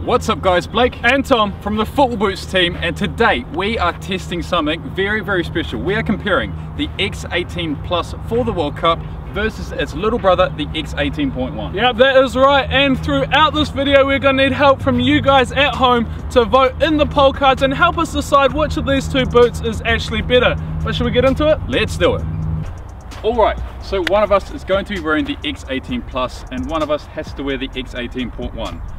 What's up guys, Blake and Tom from the Football Boots team, and today we are testing something very special. We are comparing the X18 Plus for the World Cup versus its little brother, the X18.1. Yep, that is right, and throughout this video we're going to need help from you guys at home to vote in the poll cards and help us decide which of these two boots is actually better. But should we get into it? Let's do it. Alright, so one of us is going to be wearing the X18 Plus and one of us has to wear the X18.1.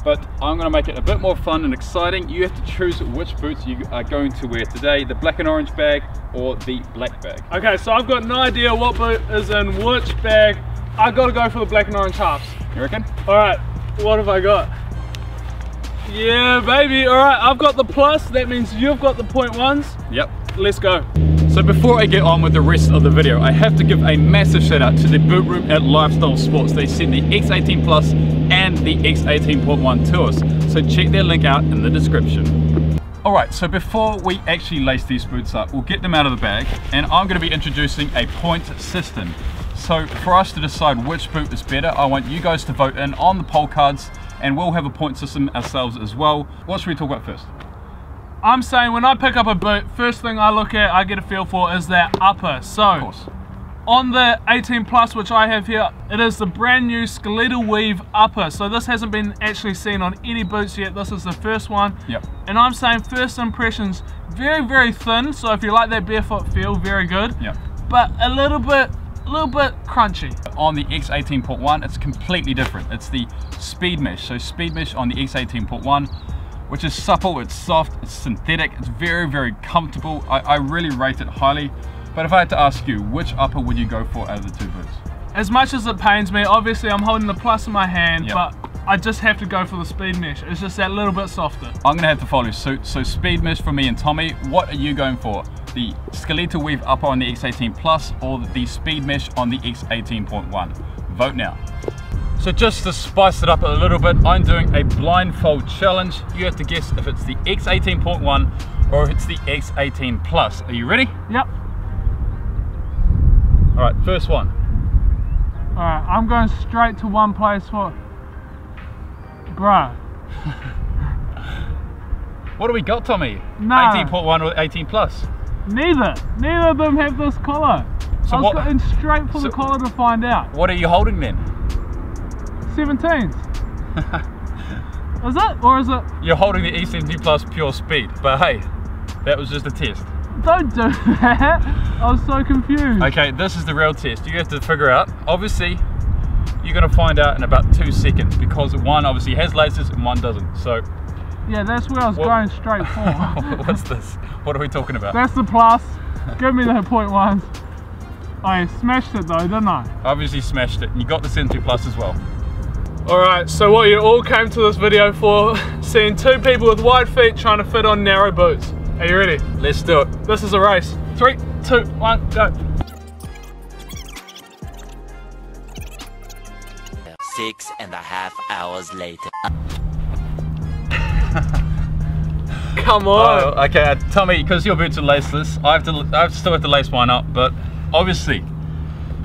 But I'm going to make it a bit more fun and exciting. You have to choose which boots you are going to wear today, the black and orange bag or the black bag. Okay, so I've got no idea what boot is in which bag. I've got to go for the black and orange halves. You reckon? Alright, what have I got? Yeah, baby. Alright, I've got the plus. That means you've got the .1s. Yep. Let's go. So before I get on with the rest of the video, I have to give a massive shout out to the boot room at Lifestyle Sports. They sent the X18 Plus and the X18.1 to us, so check their link out in the description. Alright, so before we actually lace these boots up, we'll get them out of the bag, and I'm going to be introducing a point system. So for us to decide which boot is better, I want you guys to vote in on the poll cards, and we'll have a point system ourselves as well. What should we talk about first? I'm saying when I pick up a boot, first thing I look at, I get a feel for is that upper. So on the 18 Plus, which I have here, it is the brand new skeletal weave upper. So this hasn't been actually seen on any boots yet. This is the first one. Yep. And I'm saying first impressions, very thin. So if you like that barefoot feel, very good. Yep. But a little bit crunchy. On the X18.1, it's completely different. It's the speed mesh. So speed mesh on the X18.1, which is supple, it's soft, it's synthetic, it's very comfortable. I really rate it highly. But if I had to ask you, which upper would you go for out of the two boots? As much as it pains me, obviously I'm holding the plus in my hand, yep, but I just have to go for the speed mesh. It's just that little bit softer. I'm gonna have to follow suit. So speed mesh for me and Tommy. What are you going for? The skeletal weave upper on the X18 Plus or the speed mesh on the X18.1? Vote now. So just to spice it up a little bit, I'm doing a blindfold challenge. You have to guess if it's the X18.1 or if it's the X18 Plus. Are you ready? Yep. All right, first one. All right, I'm going straight to one place for, bruh. What do we got, Tommy? Nah. 18.1 or 18 Plus? Neither of them have this collar. So I was going straight for the collar to find out. What are you holding then? 17s. Is it? Or is it? You're holding the X18 Plus pure speed, but hey, that was just a test. Don't do that. I was so confused. Okay, this is the real test. You have to figure out. Obviously, you're going to find out in about 2 seconds because one obviously has laces and one doesn't. So. Yeah, that's where I was going straight for. What's this? What are we talking about? That's the plus. Give me the .1s. I smashed it though, didn't I? Obviously smashed it. And you got the 17 Plus as well. Alright, so what you all came to this video for, seeing two people with wide feet trying to fit on narrow boots. Are you ready? Let's do it. This is a race. 3, 2, 1, go. 6.5 hours later. Come on. Oh, okay, Tommy, because your boots are laceless, I still have to lace mine up, but obviously,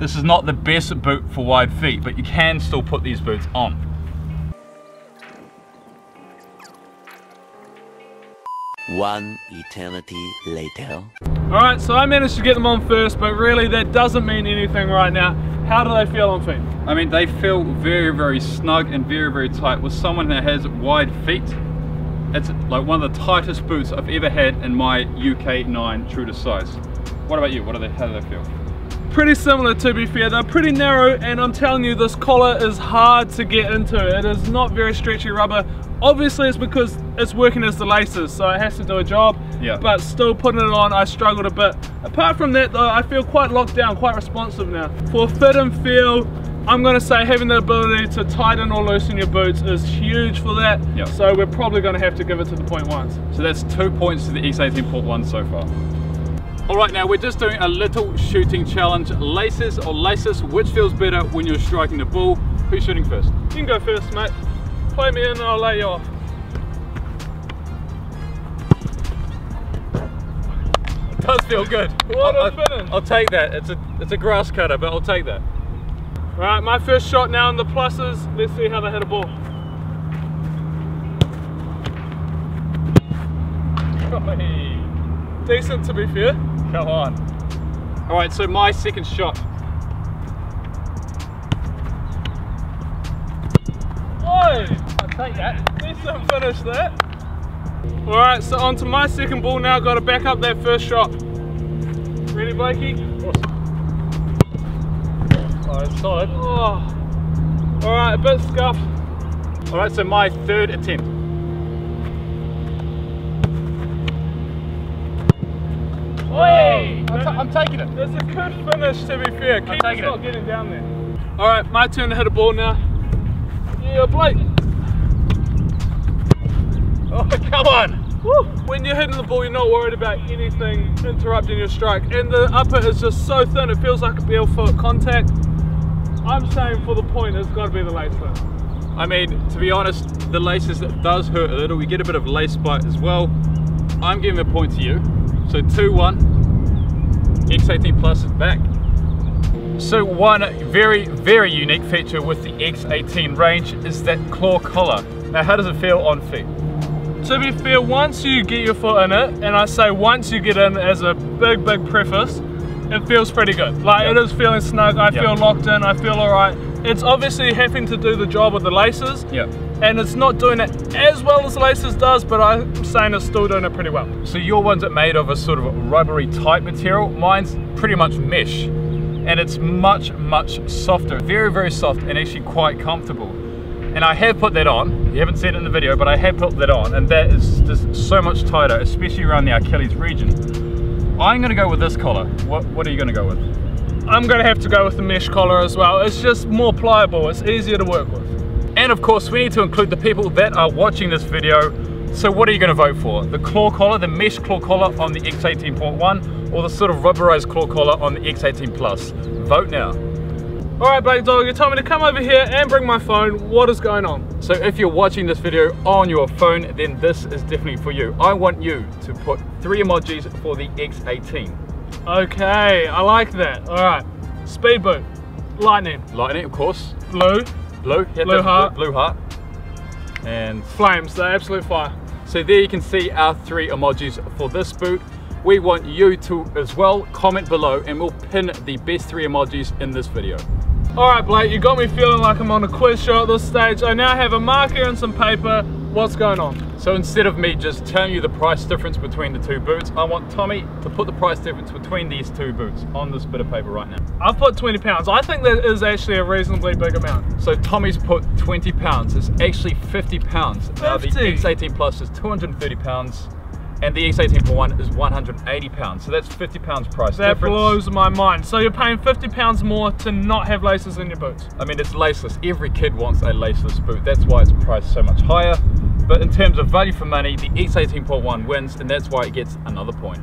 this is not the best boot for wide feet, but you can still put these boots on. One eternity later. Alright, so I managed to get them on first, but really that doesn't mean anything right now. How do they feel on feet? I mean, they feel very snug and very tight. With someone that has wide feet, it's like one of the tightest boots I've ever had in my UK 9 true to size. What about you? How do they feel? Pretty similar, to be fair. They're pretty narrow, and I'm telling you, this collar is hard to get into. It is not very stretchy rubber. Obviously it's because it's working as the laces, so it has to do a job. Yeah. But still putting it on, I struggled a bit. Apart from that though, I feel quite locked down, quite responsive now. For fit and feel, I'm going to say having the ability to tighten or loosen your boots is huge for that. Yep. So we're probably going to have to give it to the .1s. So that's 2 points to the X18.1 so far. Alright, now we're just doing a little shooting challenge. Laces or laces, which feels better when you're striking the ball? Who's shooting first? You can go first, mate. Play me in and I'll lay you off. does feel good. What a finish. I'll take that. It's a grass cutter, but I'll take that. Right, my first shot now in the pluses. Let's see how they hit a ball. Decent, to be fair. Come on. All right, so my second shot. Oi! I'll take that. Decent finish there. All right, so on to my second ball now. Got to back up that first shot. Ready, Blakey? Awesome. Oh, it's solid. Oh. All right, a bit scuffed. All right, so my third attempt. Oi! I'm taking it. It's a good finish, to be fair. Keep taking not it. getting down there. All right, my turn to hit a ball now. Yeah, Blake. Oh, come on. Woo. When you're hitting the ball, you're not worried about anything interrupting your strike. And the upper is just so thin, it feels like a BLINDFOLD contact. I'm saying for the point, it's got to be the lace though. I mean, to be honest, the laces, it does hurt a little. We get a bit of lace bite as well. I'm giving a point to you. So 2-1, X18 Plus is back. So one very, very unique feature with the X18 range is that claw collar. Now, how does it feel on feet? To be fair, once you get your foot in it, and I say once you get in as a big preface, it feels pretty good. Like, it is feeling snug, I feel locked in, I feel alright. It's obviously having to do the job with the laces, and it's not doing it as well as the laces does, but I'm saying it's still doing it pretty well. So your ones are made of a sort of rubbery type material. Mine's pretty much mesh, and it's much softer. Very, very soft and actually quite comfortable. And I have put that on. You haven't seen it in the video, but I have put that on, and that is just so much tighter, especially around the Achilles region. I'm gonna go with this collar. What are you gonna go with? I'm gonna have to go with the mesh collar as well. It's just more pliable, it's easier to work with. And of course, we need to include the people that are watching this video. So what are you gonna vote for? The claw collar, the mesh claw collar on the X18.1, or the sort of rubberized claw collar on the X18 Plus? Vote now. All right, Blake Dog, you told me to come over here and bring my phone. What is going on? So if you're watching this video on your phone, then this is definitely for you. I want you to put 3 emojis for the X18. Okay, I like that. All right, speed boot, lightning. Lightning, of course. Blue. Blue. Yeah, blue heart. Blue heart. And flames, they're absolute fire. So there you can see our 3 emojis for this boot. We want you to as well comment below, and we'll pin the best 3 emojis in this video. Alright Blake, you got me feeling like I'm on a quiz show at this stage. I now have a marker and some paper. What's going on? So instead of me just telling you the price difference between the 2 boots, I want Tommy to put the price difference between these 2 boots on this bit of paper right now. I've put £20. I think that is actually a reasonably big amount. So Tommy's put £20. It's actually £50. Now the X18 Plus is £230. And the X18.1 is £180, so that's £50 price difference. That blows my mind. So you're paying £50 more to not have laces in your boots? I mean, it's laceless. Every kid wants a laceless boot. That's why it's priced so much higher. But in terms of value for money, the X18.1 wins, and that's why it gets another point.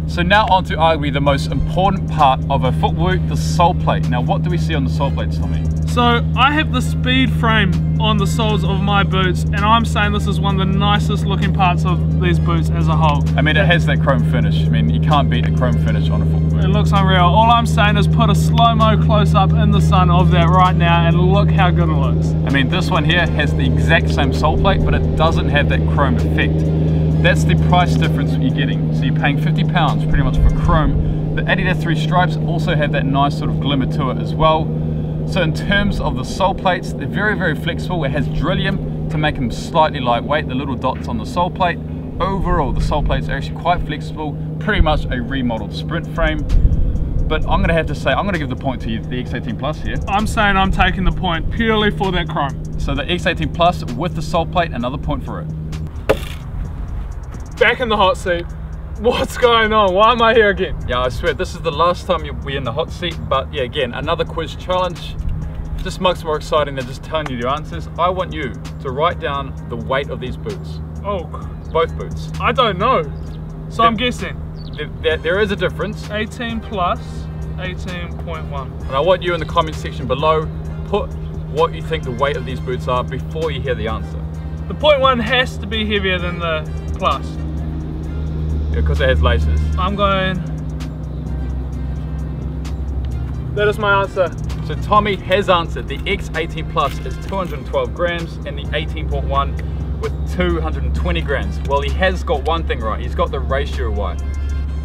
So now on to arguably the most important part of a foot boot, the sole plate. Now what do we see on the sole plates, Tommy? So I have the speed frame on the soles of my boots, and I'm saying this is one of the nicest looking parts of these boots as a whole. I mean, it has that chrome finish. I mean, you can't beat a chrome finish on a foot boot. It looks unreal. All I'm saying is put a slow-mo close-up in the sun of that right now, and look how good it looks. I mean, this one here has the exact same sole plate, but it doesn't have that chrome effect. That's the price difference you're getting. So you're paying £50 pretty much for chrome. The adidas 3 stripes also have that nice sort of glimmer to it as well. So in terms of the sole plates, they're very, very flexible. It has drillium to make them slightly lightweight, the little dots on the sole plate. Overall, the sole plates are actually quite flexible, pretty much a remodeled sprint frame. But I'm gonna have to say, I'm gonna give the point to you, the X18 Plus here. I'm saying I'm taking the point purely for that chrome. So the X18 Plus with the sole plate, another point for it. Back in the hot seat. What's going on? Why am I here again? Yeah, I swear, this is the last time you'll be in the hot seat, but yeah, again, another quiz challenge. Just much more exciting than just telling you the answers. I want you to write down the weight of these boots. Oh. Both boots. I don't know. So I'm guessing. There is a difference. 18 plus 18.1. And I want you in the comment section below, put what you think the weight of these boots are before you hear the answer. The .1 has to be heavier than the plus. because it has laces. I'm going... That is my answer. So Tommy has answered. The X18 Plus is 212 grams and the 18.1 with 220 grams. Well, he has got one thing right. He's got the ratio right.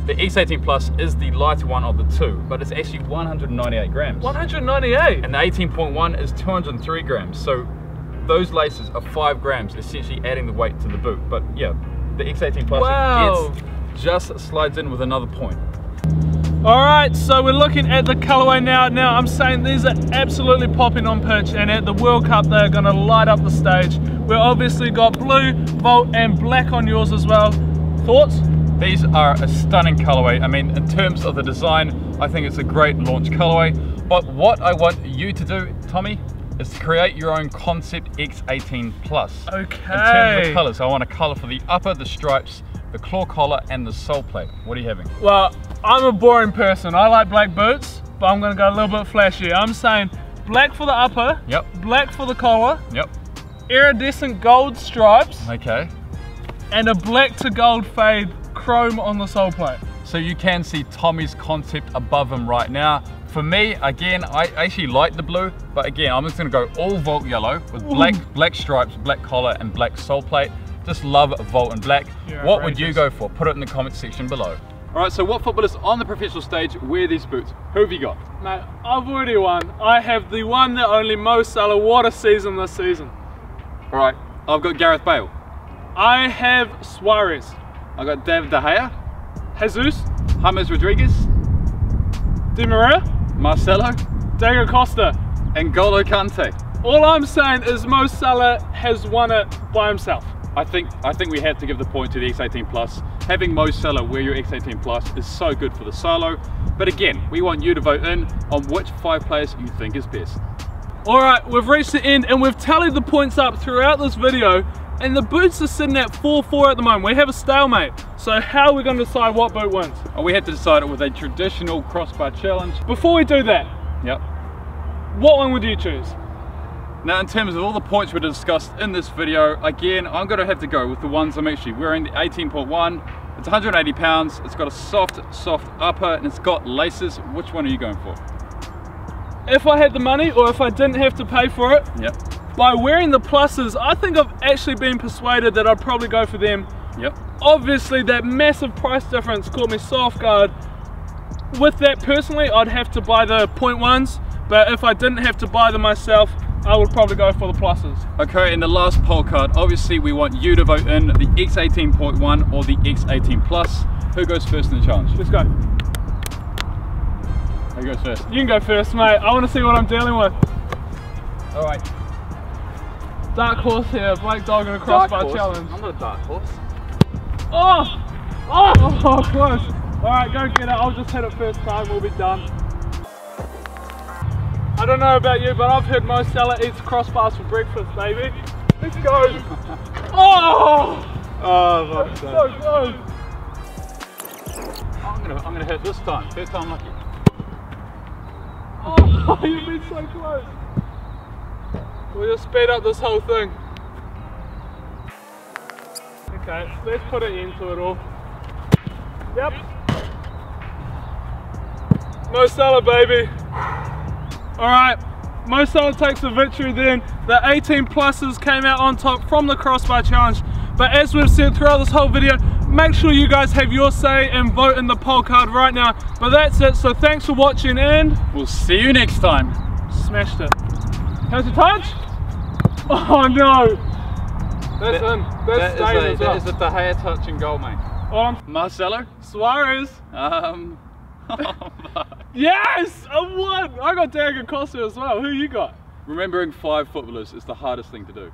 The X18 Plus is the lighter one of the two, but it's actually 198 grams. 198? And the 18.1 is 203 grams. So those laces are 5 grams, essentially adding the weight to the boot. But yeah, the X18 Plus just slides in with another point. Alright, so we're looking at the colourway now. Now I'm saying these are absolutely popping on pitch, and at the World Cup they're going to light up the stage. We've obviously got blue, Volt and black on yours as well. Thoughts? These are a stunning colourway. I mean, in terms of the design, I think it's a great launch colourway. But what I want you to do, Tommy, is to create your own concept X18 Plus. Okay. In terms of the colours, I want a colour for the upper, the stripes, the claw collar and the sole plate. What are you having? Well, I'm a boring person. I like black boots, but I'm going to go a little bit flashy. I'm saying black for the upper, black for the collar, iridescent gold stripes, and a black to gold fade chrome on the sole plate. So you can see Tommy's concept above him right now. For me, again, I actually like the blue, but again, I'm just going to go all Volt yellow with black stripes, black collar and black sole plate. Just love Volt and black. What would you go for? Put it in the comment section below. Alright, so what footballers on the professional stage wear these boots? Who have you got? Mate, I've already won. I have the one that only Mo Salah. What a season this season. Alright, I've got Gareth Bale. I have Suarez. I've got David De Gea. Jesus. James Rodriguez. Di Maria. Marcelo. Diego Costa. And N'Golo Kante. All I'm saying is Mo Salah has won it by himself. I think we have to give the point to the X18 Plus. Having Mo Salah wear your X18 Plus is so good for the solo. But again, we want you to vote in on which 5 players you think is best. Alright, we've reached the end and we've tallied the points up throughout this video, and the boots are sitting at 4-4 at the moment. We have a stalemate. So how are we going to decide what boot wins? Oh, we have to decide it with a traditional crossbar challenge. Before we do that, what one would you choose? Now, in terms of all the points we discussed in this video, again, I'm going to have to go with the ones I'm actually wearing, the 18.1. It's 180 pounds, it's got a soft upper, and it's got laces. Which one are you going for? If I had the money, or if I didn't have to pay for it, by wearing the pluses, I think I've actually been persuaded that I'd probably go for them. Obviously, that massive price difference caught me so off guard. With that, personally, I'd have to buy the 0.1s, but if I didn't have to buy them myself, I would probably go for the pluses. Okay, in the last poll card, obviously we want you to vote in the X18.1 or the X18 Plus. Who goes first in the challenge? Let's go. Who goes first? You can go first, mate. I want to see what I'm dealing with. Alright. Dark horse here, Blake Dog in a crossbar challenge. I'm not a dark horse. Oh, close. Alright, go get it. I'll just hit it first time, we'll be done. I don't know about you, but I've heard Mo Salah eats crossbars for breakfast, baby. Let's go. Oh, that's so close. I'm gonna hit this time. First time lucky. Oh, you've been so close. We'll just speed up this whole thing. Okay, let's put an end to it all. Yep. Mo Salah, baby. Alright, Mo Salah takes the victory then. The 18 pluses came out on top from the crossbar challenge. But as we've said throughout this whole video, make sure you guys have your say and vote in the poll card right now. But that's it, so thanks for watching and we'll see you next time. Smashed it. How's your touch? Oh no! That's in. That is a De Gea touch and goal, mate. Marcelo? Suarez? Yes! I won! I got Diego Costa as well. Who you got? Remembering 5 footballers is the hardest thing to do.